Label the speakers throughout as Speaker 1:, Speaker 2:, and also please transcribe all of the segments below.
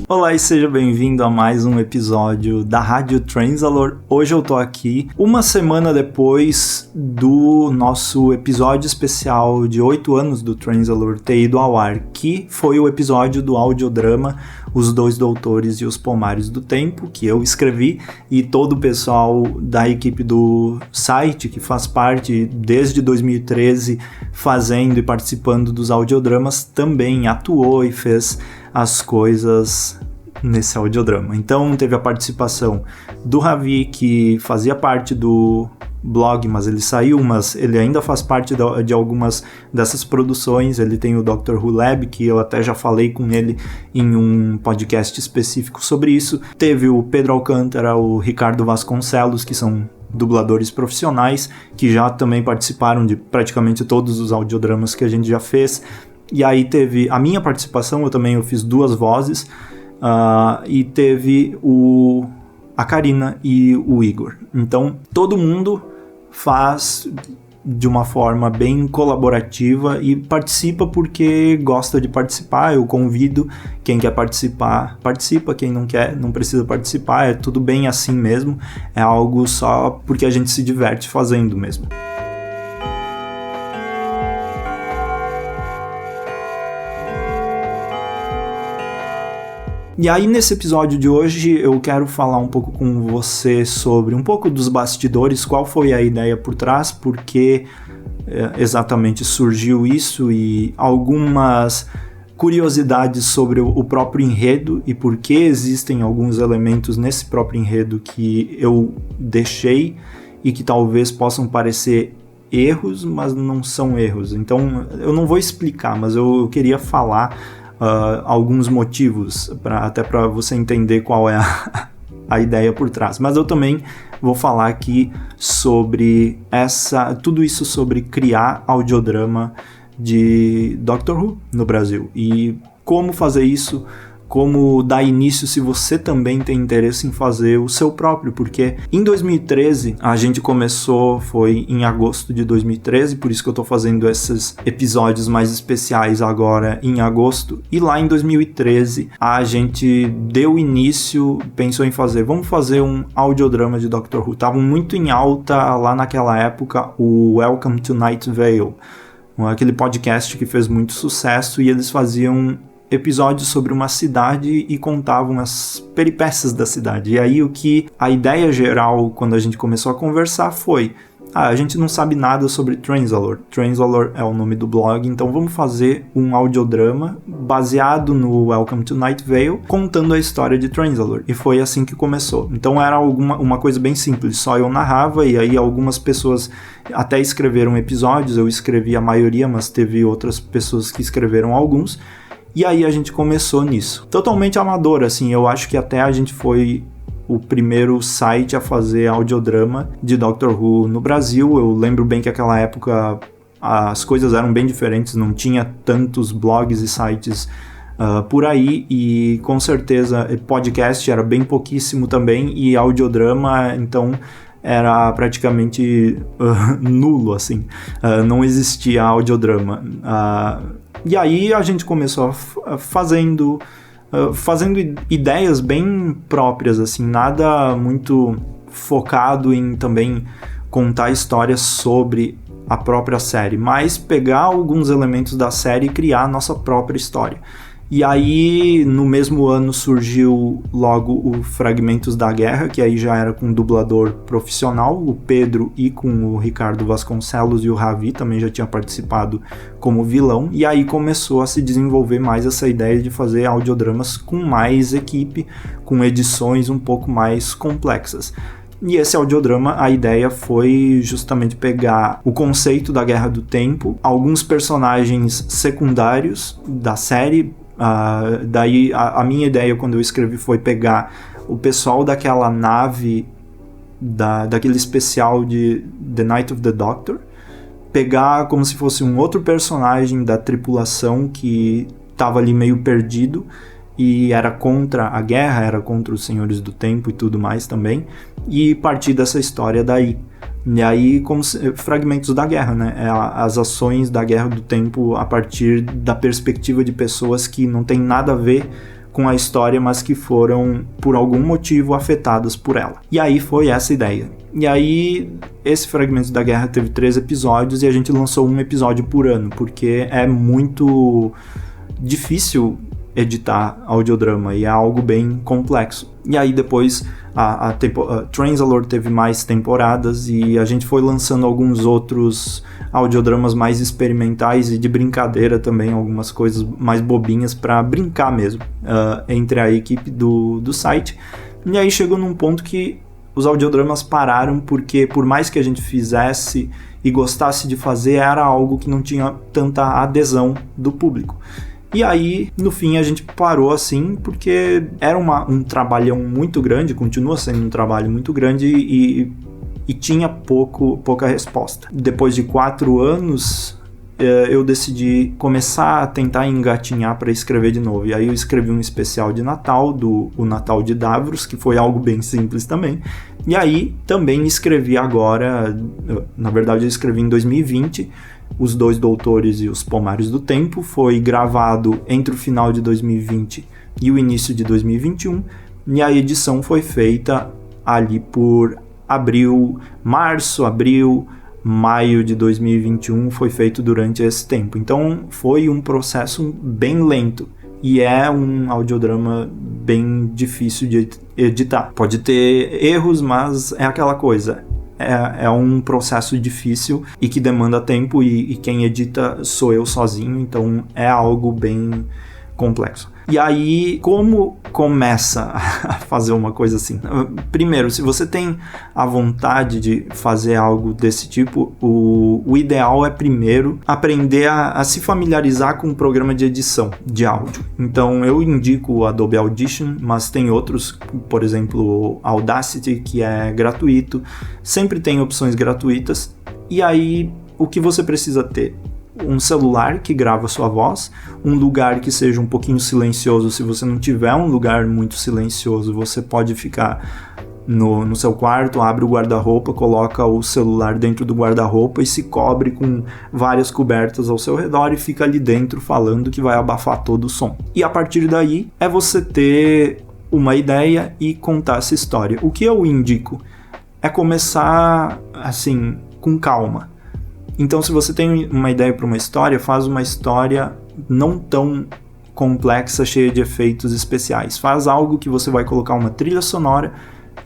Speaker 1: Olá e seja bem-vindo a mais um episódio da Rádio Transalore. Hoje eu tô aqui uma semana depois do nosso episódio especial de 8 anos do Transalore ter ido ao ar, que foi o episódio do audiodrama Os Dois Doutores e os Pomares do Tempo, que eu escrevi, e todo o pessoal da equipe do site, que faz parte desde 2013, fazendo e participando dos audiodramas, também atuou e fez as coisas nesse audiodrama. Então teve a participação do Ravi, que fazia parte do blog, mas ele saiu, mas ele ainda faz parte de algumas dessas produções. Ele tem o Dr. Who Lab, que eu até já falei com ele em um podcast específico sobre isso. Teve o Pedro Alcântara, o Ricardo Vasconcelos, que são dubladores profissionais, que já também participaram de praticamente todos os audiodramas que a gente já fez. E aí teve a minha participação, eu fiz 2 vozes, e teve a Karina e o Igor. Então todo mundo faz de uma forma bem colaborativa e participa porque gosta de participar. Eu convido quem quer participar, participa, quem não quer, não precisa participar, é tudo bem assim mesmo, é algo só porque a gente se diverte fazendo mesmo. E aí nesse episódio de hoje eu quero falar um pouco com você sobre um pouco dos bastidores, qual foi a ideia por trás, por que exatamente surgiu isso e algumas curiosidades sobre o próprio enredo e por que existem alguns elementos nesse próprio enredo que eu deixei e que talvez possam parecer erros, mas não são erros. Então eu não vou explicar, mas eu queria falar alguns motivos, até para você entender qual é a ideia por trás. Mas eu também vou falar aqui sobre tudo isso sobre criar audiodrama de Doctor Who no Brasil e como fazer isso, como dar início se você também tem interesse em fazer o seu próprio, porque em 2013 a gente começou, foi em agosto de 2013, por isso que eu tô fazendo esses episódios mais especiais agora em agosto, e lá em 2013 a gente deu início, pensou em vamos fazer um audiodrama de Doctor Who. Estavam muito em alta lá naquela época o Welcome to Night Vale, aquele podcast que fez muito sucesso, e eles faziam episódios sobre uma cidade e contavam as peripécias da cidade. E aí a ideia geral quando a gente começou a conversar foi: a gente não sabe nada sobre Transalore. Transalore é o nome do blog, então vamos fazer um audiodrama baseado no Welcome to Night Vale, contando a história de Transalore. E foi assim que começou. Então era uma coisa bem simples, só eu narrava, e aí algumas pessoas até escreveram episódios, eu escrevi a maioria, mas teve outras pessoas que escreveram alguns. E aí a gente começou nisso. Totalmente amador, assim, eu acho que até a gente foi o primeiro site a fazer audiodrama de Doctor Who no Brasil. Eu lembro bem que naquela época as coisas eram bem diferentes, não tinha tantos blogs e sites por aí, e com certeza podcast era bem pouquíssimo também, e audiodrama, então era praticamente nulo, assim, não existia audiodrama. E aí a gente começou fazendo ideias bem próprias, assim, nada muito focado em também contar histórias sobre a própria série, mas pegar alguns elementos da série e criar a nossa própria história. E aí, no mesmo ano, surgiu logo o Fragmentos da Guerra, que aí já era com um dublador profissional, o Pedro, e com o Ricardo Vasconcelos, e o Ravi também já tinha participado como vilão. E aí começou a se desenvolver mais essa ideia de fazer audiodramas com mais equipe, com edições um pouco mais complexas. E esse audiodrama, a ideia foi justamente pegar o conceito da Guerra do Tempo, alguns personagens secundários da série. Daí a minha ideia quando eu escrevi foi pegar o pessoal daquela nave, daquele especial de The Night of the Doctor, pegar como se fosse um outro personagem da tripulação que estava ali meio perdido e era contra a guerra, era contra os Senhores do Tempo e tudo mais também, e partir dessa história daí. E aí, como fragmentos da guerra, né? As ações da Guerra do Tempo a partir da perspectiva de pessoas que não tem nada a ver com a história, mas que foram, por algum motivo, afetadas por ela. E aí foi essa ideia. E aí, esse Fragmentos da Guerra teve 3 episódios e a gente lançou um episódio por ano, porque é muito difícil editar audiodrama e é algo bem complexo. E aí depois a Transalore teve mais temporadas e a gente foi lançando alguns outros audiodramas mais experimentais e de brincadeira também, algumas coisas mais bobinhas para brincar mesmo entre a equipe do site. E aí chegou num ponto que os audiodramas pararam porque por mais que a gente fizesse e gostasse de fazer, era algo que não tinha tanta adesão do público. E aí, no fim, a gente parou assim, porque era um trabalhão muito grande, continua sendo um trabalho muito grande e tinha pouca resposta. Depois de 4 anos, eu decidi começar a tentar engatinhar para escrever de novo. E aí eu escrevi um especial de Natal, o Natal de Davros, que foi algo bem simples também. E aí, também escrevi agora, na verdade eu escrevi em 2020, Os Dois Doutores e os Pomares do Tempo, foi gravado entre o final de 2020 e o início de 2021, e a edição foi feita ali por março, abril, maio de 2021, foi feito durante esse tempo. Então foi um processo bem lento, e é um audiodrama bem difícil de editar. Pode ter erros, mas é aquela coisa. É um processo difícil e que demanda tempo e quem edita sou eu sozinho, então é algo bem complexo. E aí, como começa a fazer uma coisa assim? Primeiro, se você tem a vontade de fazer algo desse tipo, o ideal é primeiro aprender a se familiarizar com o programa de edição de áudio. Então, eu indico o Adobe Audition, mas tem outros, por exemplo, o Audacity, que é gratuito. Sempre tem opções gratuitas. E aí, o que você precisa ter? Um celular que grava sua voz, um lugar que seja um pouquinho silencioso. Se você não tiver um lugar muito silencioso, você pode ficar no seu quarto, abre o guarda-roupa, coloca o celular dentro do guarda-roupa e se cobre com várias cobertas ao seu redor e fica ali dentro falando, que vai abafar todo o som. E a partir daí é você ter uma ideia e contar essa história. O que eu indico é começar assim, com calma. Então, se você tem uma ideia para uma história, faz uma história não tão complexa, cheia de efeitos especiais. Faz algo que você vai colocar uma trilha sonora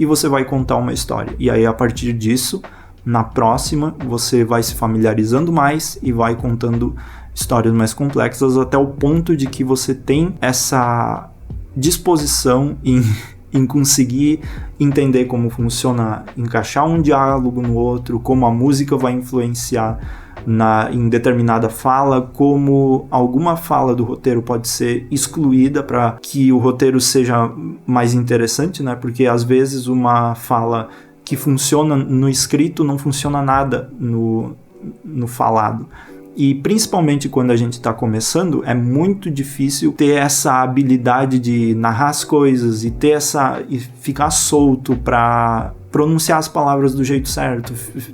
Speaker 1: e você vai contar uma história. E aí, a partir disso, na próxima, você vai se familiarizando mais e vai contando histórias mais complexas até o ponto de que você tem essa disposição em conseguir entender como funciona, encaixar um diálogo no outro, como a música vai influenciar em determinada fala, como alguma fala do roteiro pode ser excluída para que o roteiro seja mais interessante, né? Porque às vezes uma fala que funciona no escrito não funciona nada no falado. E principalmente quando a gente está começando, é muito difícil ter essa habilidade de narrar as coisas e ficar solto para pronunciar as palavras do jeito certo,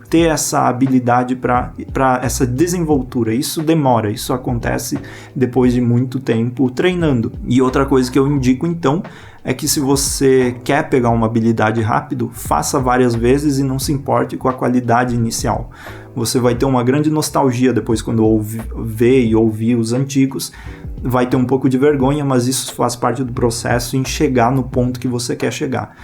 Speaker 1: ter essa habilidade para essa desenvoltura. Isso demora, isso acontece depois de muito tempo treinando. E outra coisa que eu indico então é que se você quer pegar uma habilidade rápido, faça várias vezes e não se importe com a qualidade inicial. Você vai ter uma grande nostalgia depois quando ver e ouvir os antigos, vai ter um pouco de vergonha, mas isso faz parte do processo em chegar no ponto que você quer chegar.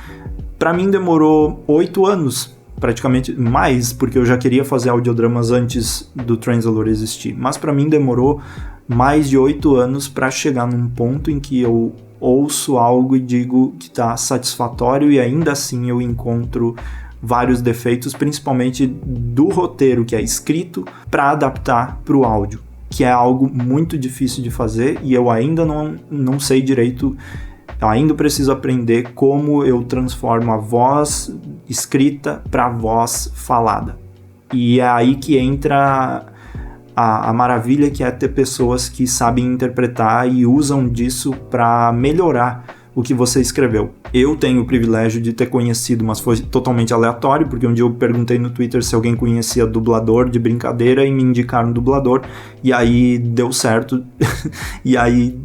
Speaker 1: Para mim demorou 8 anos, praticamente mais, porque eu já queria fazer audiodramas antes do Transalore existir, mas para mim demorou mais de 8 anos para chegar num ponto em que eu ouço algo e digo que está satisfatório, e ainda assim eu encontro vários defeitos, principalmente do roteiro que é escrito para adaptar para o áudio, que é algo muito difícil de fazer e eu ainda não sei direito. Eu ainda preciso aprender como eu transformo a voz escrita para a voz falada. E é aí que entra a maravilha, que é ter pessoas que sabem interpretar e usam disso para melhorar o que você escreveu. Eu tenho o privilégio de ter conhecido, mas foi totalmente aleatório, porque um dia eu perguntei no Twitter se alguém conhecia dublador de brincadeira e me indicaram dublador, e aí deu certo. E aí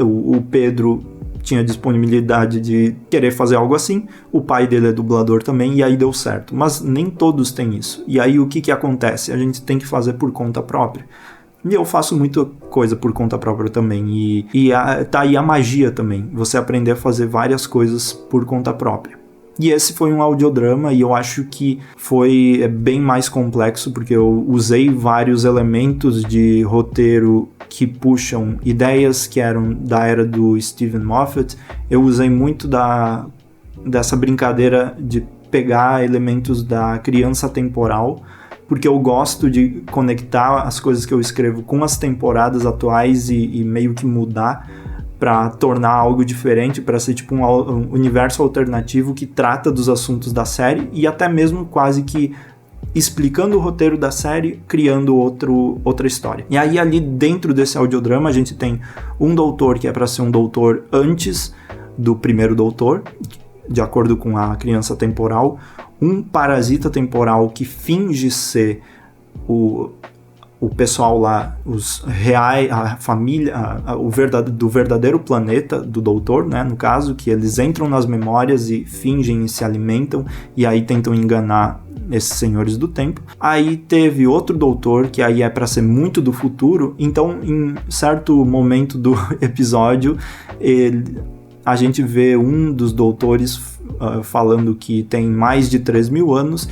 Speaker 1: o Pedro tinha disponibilidade de querer fazer algo assim, o pai dele é dublador também, e aí deu certo. Mas nem todos têm isso. E aí o que acontece? A gente tem que fazer por conta própria. E eu faço muita coisa por conta própria também. Tá aí a magia também, você aprender a fazer várias coisas por conta própria. E esse foi um audiodrama, e eu acho que foi bem mais complexo, porque eu usei vários elementos de roteiro que puxam ideias que eram da era do Steven Moffat. Eu usei muito dessa brincadeira de pegar elementos da criança temporal, porque eu gosto de conectar as coisas que eu escrevo com as temporadas atuais e meio que mudar para tornar algo diferente, para ser tipo um universo alternativo que trata dos assuntos da série e até mesmo quase que explicando o roteiro da série, criando outra história. E aí ali dentro desse audiodrama a gente tem um doutor que é para ser um doutor antes do primeiro doutor, de acordo com a criança temporal, um parasita temporal que finge ser o pessoal lá, os reais, a família, do verdadeiro planeta do doutor, né, no caso, que eles entram nas memórias e fingem e se alimentam, e aí tentam enganar esses senhores do tempo. Aí teve outro doutor, que aí é para ser muito do futuro, então em certo momento do episódio, a gente vê um dos doutores falando que tem mais de 3.000 anos,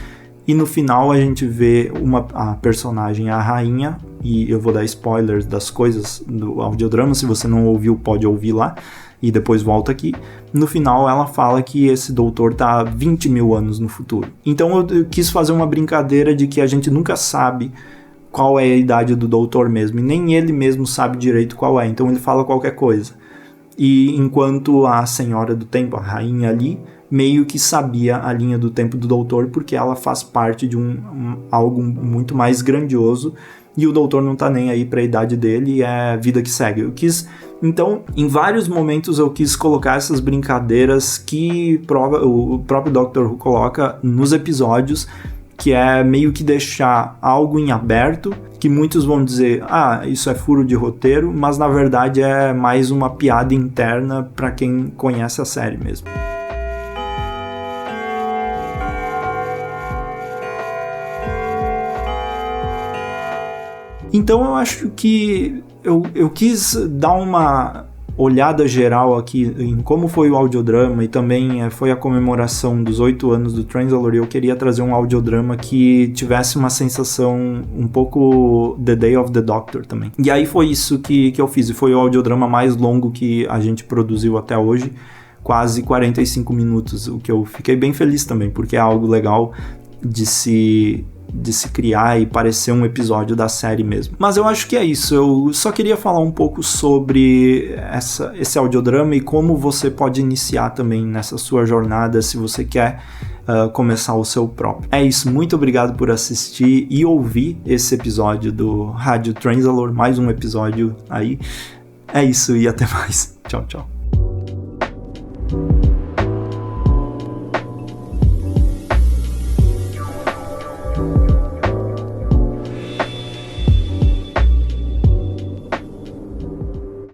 Speaker 1: e no final a gente vê a personagem, a rainha, e eu vou dar spoilers das coisas do audiodrama, se você não ouviu pode ouvir lá, e depois volta aqui. No final ela fala que esse doutor tá 20.000 anos no futuro. Então eu quis fazer uma brincadeira de que a gente nunca sabe qual é a idade do doutor mesmo, e nem ele mesmo sabe direito qual é, então ele fala qualquer coisa. E enquanto a senhora do tempo, a rainha ali, meio que sabia a linha do tempo do doutor, porque ela faz parte de algo muito mais grandioso, e o doutor não tá nem aí pra idade dele, é a vida que segue. Então, em vários momentos eu quis colocar essas brincadeiras que o próprio Doctor Who coloca nos episódios, que é meio que deixar algo em aberto, que muitos vão dizer, isso é furo de roteiro, mas na verdade é mais uma piada interna para quem conhece a série mesmo. Então eu acho que eu quis dar uma olhada geral aqui em como foi o audiodrama, e também foi a comemoração dos 8 anos do Translator, e eu queria trazer um audiodrama que tivesse uma sensação um pouco The Day of the Doctor também. E aí foi isso que eu fiz, e foi o audiodrama mais longo que a gente produziu até hoje, quase 45 minutos, o que eu fiquei bem feliz também, porque é algo legal de se criar e parecer um episódio da série mesmo. Mas eu acho que é isso, eu só queria falar um pouco sobre esse audiodrama e como você pode iniciar também nessa sua jornada, se você quer começar o seu próprio. É isso, muito obrigado por assistir e ouvir esse episódio do Rádio Translator, mais um episódio aí. É isso e até mais. Tchau, tchau.